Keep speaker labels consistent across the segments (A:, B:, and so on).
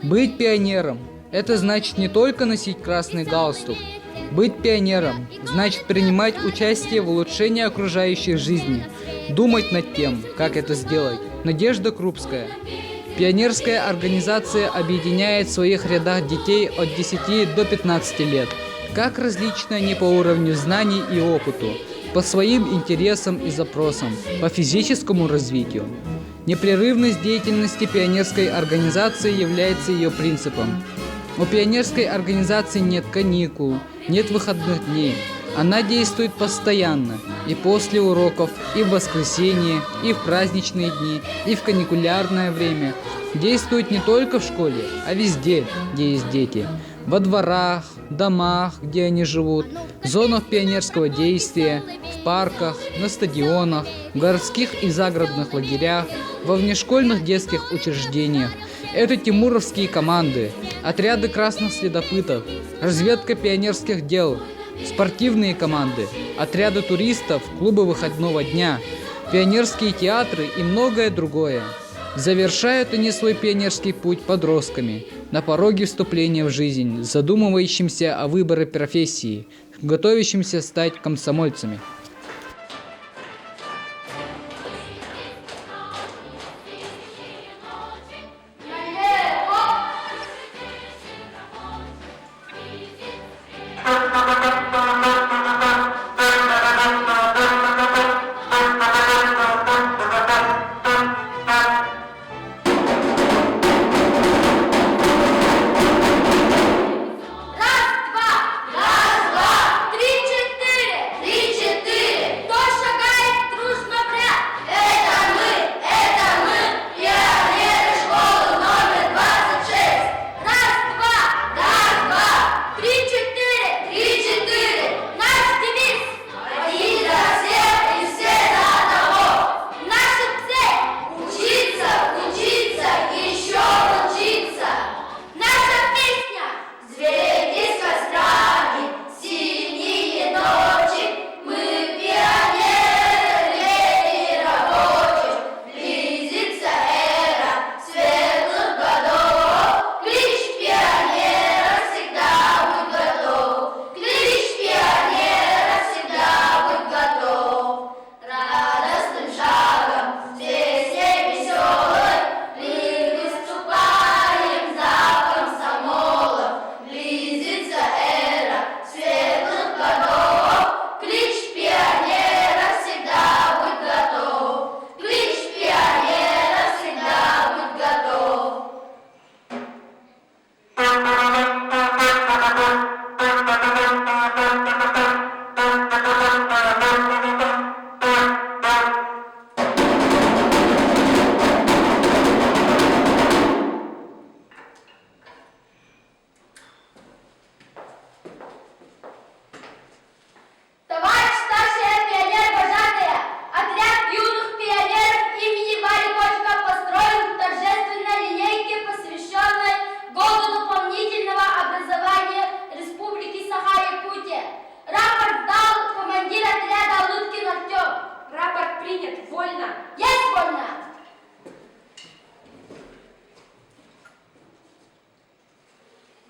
A: Быть пионером – это значит не только носить красный галстук. Быть пионером – значит принимать участие в улучшении окружающей жизни, думать над тем, как это сделать. Надежда Крупская. Пионерская организация объединяет в своих рядах детей от 10 до 15 лет. Как различны они по уровню знаний и опыту, по своим интересам и запросам, по физическому развитию. Непрерывность деятельности пионерской организации является ее принципом. У пионерской организации нет каникул, нет выходных дней. Она действует постоянно, и после уроков, и в воскресенье, и в праздничные дни, и в каникулярное время. Действует не только в школе, а везде, где есть дети. Во дворах, домах, где они живут, в зонах пионерского действия, в парках, на стадионах, в городских и загородных лагерях, во внешкольных детских учреждениях. Это тимуровские команды, отряды красных следопытов, разведка пионерских дел, спортивные команды, отряды туристов, клубы выходного дня, пионерские театры и многое другое. Завершают они свой пионерский путь подростками, на пороге вступления в жизнь, задумывающимся о выборе профессии, готовящимся стать комсомольцами.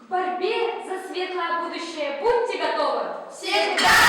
B: К борьбе за светлое будущее будьте готовы!
C: Всегда!